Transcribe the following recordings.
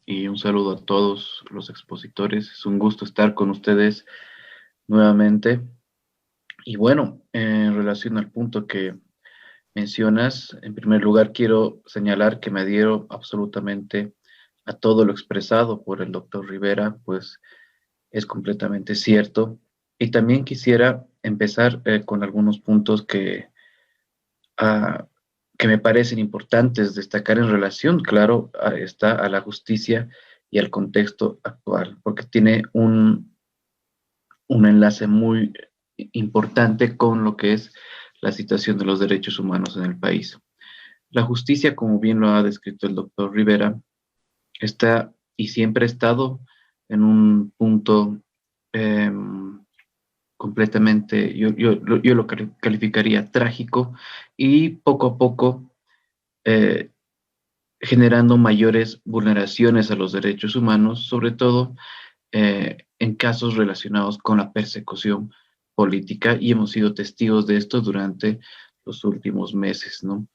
y un saludo a todos los expositores. Es un gusto estar con ustedes nuevamente. Y bueno, en relación al punto que mencionas, en primer lugar quiero señalar que me adhiero absolutamente a todo lo expresado por el doctor Rivera, pues es completamente cierto. Y también quisiera empezar con algunos puntos ah, que me parecen importantes destacar en relación, claro, a la justicia y al contexto actual, porque tiene un enlace muy importante con lo que es la situación de los derechos humanos en el país. La justicia, como bien lo ha descrito el doctor Rivera, está y siempre ha estado en un punto eh, completamente, yo lo calificaría trágico y poco a poco eh, generando mayores vulneraciones a los derechos humanos, sobre todo en casos relacionados con la persecución política, y hemos sido testigos de esto durante los últimos meses, ¿no?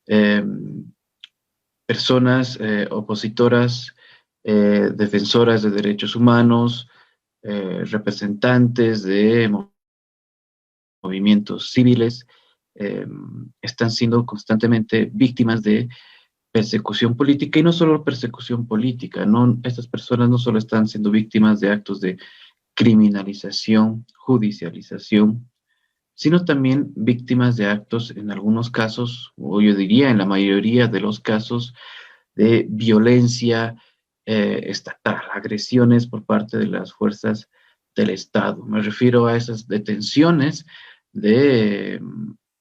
Eh, Personas opositoras, defensoras de derechos humanos, representantes de movimientos civiles, eh, están siendo constantemente víctimas de persecución política, y no solo persecución política, no, estas personas no solo están siendo víctimas de actos de criminalización, judicialización, sino también víctimas de actos, en algunos casos, o yo diría en la mayoría de los casos, de violencia estatal, agresiones por parte de las fuerzas del Estado. Me refiero a esas detenciones de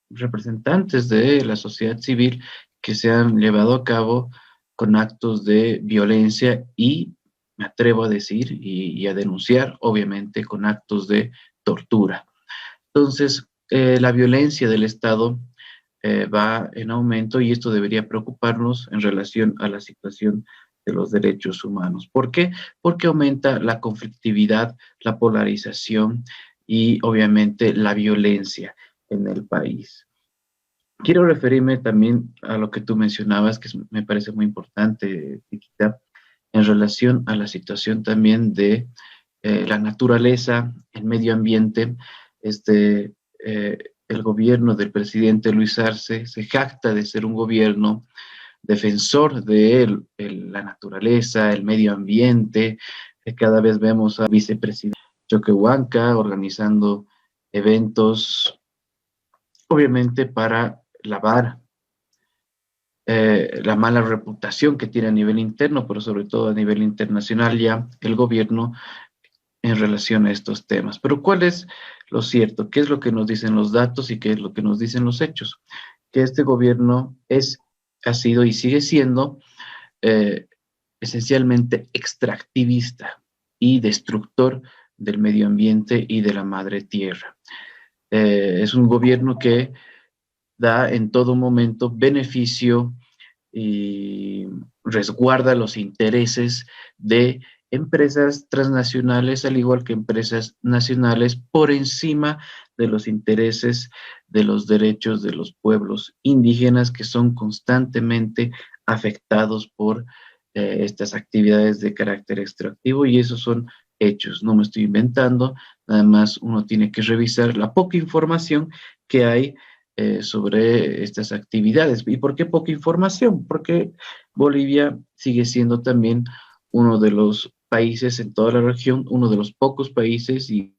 representantes de la sociedad civil que se han llevado a cabo con actos de violencia y, me atrevo a decir y a denunciar, obviamente, con actos de tortura. Entonces, la violencia del Estado va en aumento, y esto debería preocuparnos en relación a la situación de los derechos humanos. ¿Por qué? Porque aumenta la conflictividad, la polarización y obviamente la violencia en el país. Quiero referirme también a lo que tú mencionabas, que me parece muy importante, Chiquita, en relación a la situación también de la naturaleza, el medio ambiente. El gobierno del presidente Luis Arce se jacta de ser un gobierno defensor de la naturaleza, el medio ambiente. Cada vez vemos a vicepresidente Choquehuanca organizando eventos, obviamente para lavar la mala reputación que tiene a nivel interno, pero sobre todo a nivel internacional ya el gobierno en relación a estos temas. Pero ¿cuál es lo cierto? ¿Qué es lo que nos dicen los datos y qué es lo que nos dicen los hechos? Que este gobierno ha sido y sigue siendo eh, esencialmente extractivista y destructor del medio ambiente y de la madre tierra. Es un gobierno que da en todo momento beneficio y resguarda los intereses de empresas transnacionales, al igual que empresas nacionales, por encima de los intereses de los derechos de los pueblos indígenas, que son constantemente afectados por estas actividades de carácter extractivo, y esos son hechos, no me estoy inventando, nada más uno tiene que revisar la poca información que hay sobre estas actividades. ¿Y por qué poca información? Porque Bolivia sigue siendo también uno de los países en toda la región, uno de los pocos países, y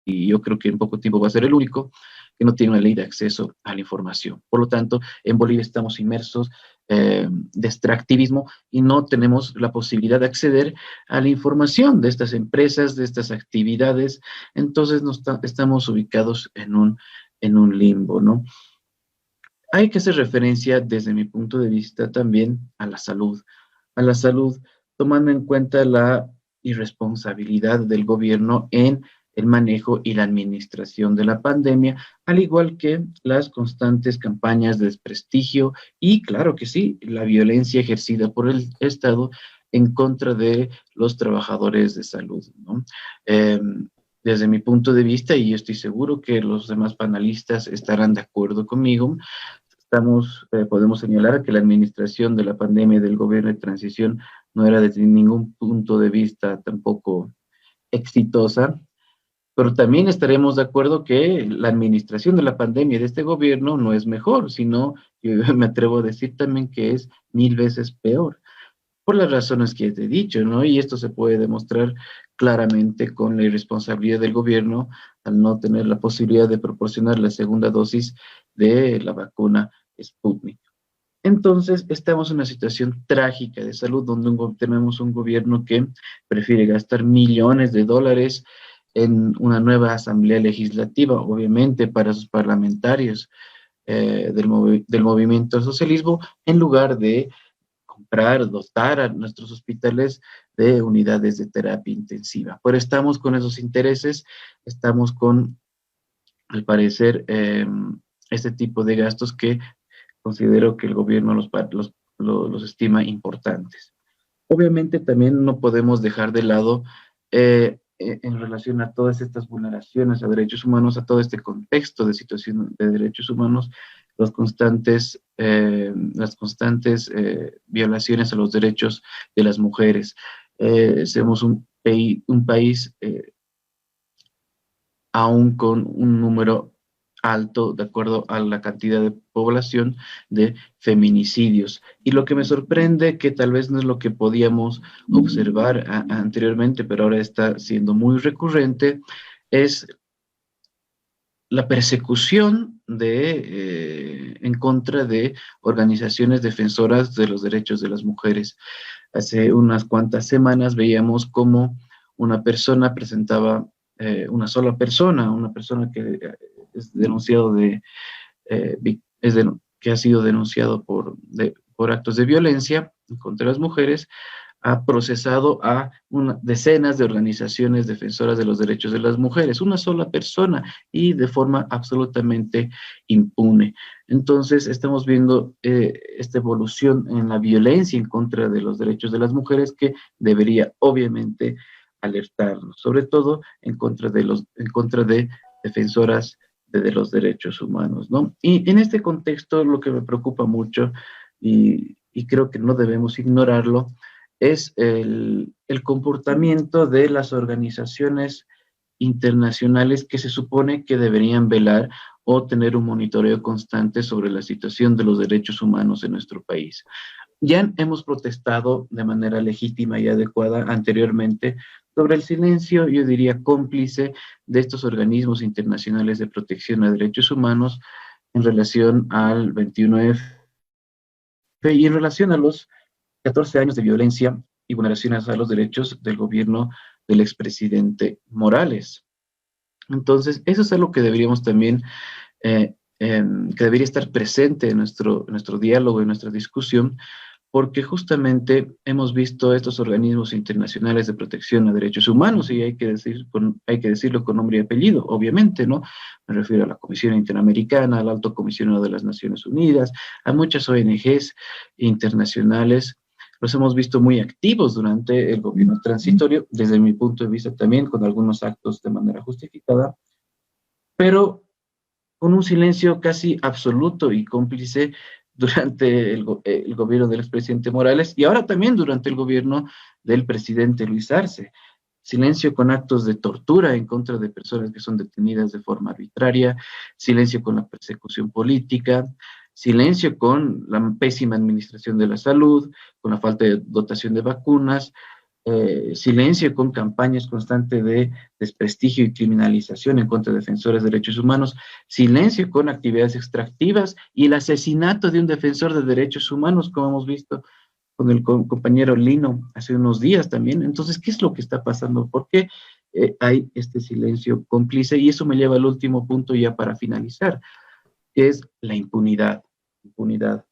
yo creo que en poco tiempo va a ser el único, que no tiene una ley de acceso a la información. Por lo tanto, en Bolivia estamos inmersos de extractivismo y no tenemos la posibilidad de acceder a la información de estas empresas, de estas actividades. Entonces estamos ubicados en un limbo, ¿no? Hay que hacer referencia, desde mi punto de vista, también a la salud, tomando en cuenta la irresponsabilidad del gobierno en el manejo y la administración de la pandemia, al igual que las constantes campañas de desprestigio y, claro que sí, la violencia ejercida por el Estado en contra de los trabajadores de salud, ¿no? Eh, Desde mi punto de vista, y yo estoy seguro que los demás panelistas estarán de acuerdo conmigo, podemos señalar que la administración de la pandemia y del gobierno de transición no era desde ningún punto de vista tampoco exitosa, pero también estaremos de acuerdo que la administración de la pandemia de este gobierno no es mejor, sino, yo me atrevo a decir también que es 1000 veces peor, por las razones que te he dicho, ¿no? Y esto se puede demostrar claramente con la irresponsabilidad del gobierno al no tener la posibilidad de proporcionar la segunda dosis de la vacuna Sputnik. Entonces, estamos en una situación trágica de salud donde tenemos un gobierno que prefiere gastar millones de dólares en una nueva asamblea legislativa, obviamente para sus parlamentarios del movimiento al socialismo, en lugar de comprar, dotar a nuestros hospitales de unidades de terapia intensiva. Pero estamos con esos intereses, estamos con, al parecer, este tipo de gastos que considero que el gobierno los estima importantes. Obviamente también no podemos dejar de lado en relación a todas estas vulneraciones a derechos humanos, a todo este contexto de situación de derechos humanos, las constantes violaciones a los derechos de las mujeres. Somos un país aún con un número alto, de acuerdo a la cantidad de población, de feminicidios. Y lo que me sorprende, que tal vez no es lo que podíamos observar anteriormente, pero ahora está siendo muy recurrente, es la persecución en contra de organizaciones defensoras de los derechos de las mujeres. Hace unas cuantas semanas veíamos cómo una persona presentaba, una persona que es denunciado que ha sido denunciado por actos de violencia contra las mujeres, ha procesado a decenas de organizaciones defensoras de los derechos de las mujeres, una sola persona y de forma absolutamente impune. Entonces, estamos viendo esta evolución en la violencia en contra de los derechos de las mujeres que debería, obviamente, alertarnos, sobre todo en contra de defensoras de los derechos humanos, ¿no? Y en este contexto, lo que me preocupa mucho, y creo que no debemos ignorarlo, es el comportamiento de las organizaciones internacionales que se supone que deberían velar o tener un monitoreo constante sobre la situación de los derechos humanos en nuestro país. Ya hemos protestado de manera legítima y adecuada anteriormente sobre el silencio, yo diría cómplice, de estos organismos internacionales de protección a derechos humanos en relación al 21F y en relación a los 14 años de violencia y vulneraciones a los derechos del gobierno del expresidente Morales. Entonces, eso es algo que deberíamos también, que debería estar presente en nuestro diálogo, en nuestra discusión, porque justamente hemos visto estos organismos internacionales de protección a derechos humanos, y hay que decirlo con nombre y apellido, obviamente, ¿no? Me refiero a la Comisión Interamericana, al Alto Comisionado de las Naciones Unidas, a muchas ONGs internacionales. Los hemos visto muy activos durante el gobierno transitorio, desde mi punto de vista también, con algunos actos de manera justificada, pero con un silencio casi absoluto y cómplice durante el gobierno del expresidente Morales y ahora también durante el gobierno del presidente Luis Arce. Silencio con actos de tortura en contra de personas que son detenidas de forma arbitraria, silencio con la persecución política, silencio con la pésima administración de la salud, con la falta de dotación de vacunas, silencio con campañas constantes de desprestigio y criminalización en contra de defensores de derechos humanos, silencio con actividades extractivas y el asesinato de un defensor de derechos humanos, como hemos visto con el compañero Lino hace unos días también. Entonces, ¿qué es lo que está pasando? ¿Por qué hay este silencio cómplice? Y eso me lleva al último punto ya para finalizar, que es la impunidad. Impunidad.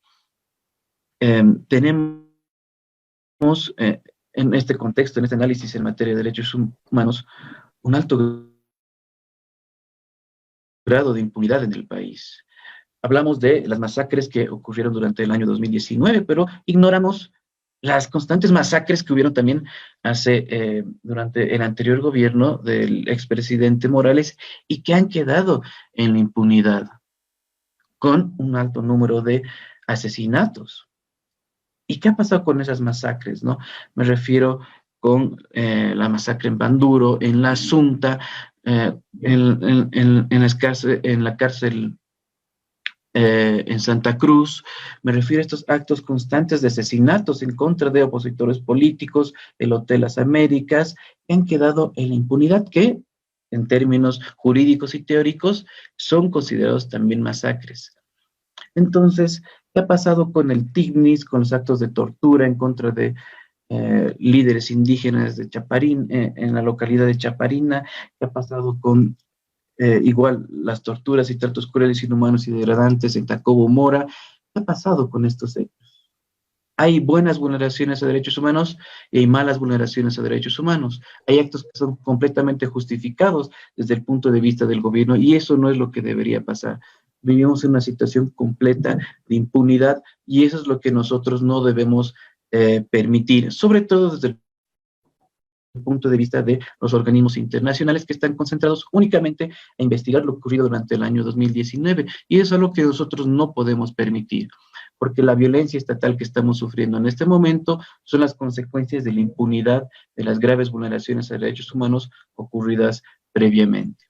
Tenemos en este contexto, en este análisis en materia de derechos humanos, un alto grado de impunidad en el país. Hablamos de las masacres que ocurrieron durante el año 2019, pero ignoramos las constantes masacres que hubieron también durante el anterior gobierno del expresidente Morales y que han quedado en la impunidad. con un alto número de asesinatos. ¿Y qué ha pasado con esas masacres, no? Me refiero con la masacre en Banduro, en La Asunta, en la cárcel en Santa Cruz. Me refiero a estos actos constantes de asesinatos en contra de opositores políticos, el Hotel Las Américas, han quedado en la impunidad que, en términos jurídicos y teóricos, son considerados también masacres. Entonces, ¿qué ha pasado con el TIGNIS, con los actos de tortura en contra de líderes indígenas de Chaparín, en la localidad de Chaparina? ¿Qué ha pasado con igual las torturas y tratos crueles, inhumanos y degradantes en Tacobo Mora? ¿Qué ha pasado con estos hechos? Hay buenas vulneraciones a derechos humanos y hay malas vulneraciones a derechos humanos. Hay actos que son completamente justificados desde el punto de vista del gobierno y eso no es lo que debería pasar. Vivimos en una situación completa de impunidad y eso es lo que nosotros no debemos permitir, sobre todo desde el punto de vista de los organismos internacionales que están concentrados únicamente a investigar lo ocurrido durante el año 2019. Y eso es algo que nosotros no podemos permitir, porque la violencia estatal que estamos sufriendo en este momento son las consecuencias de la impunidad de las graves vulneraciones a derechos humanos ocurridas previamente.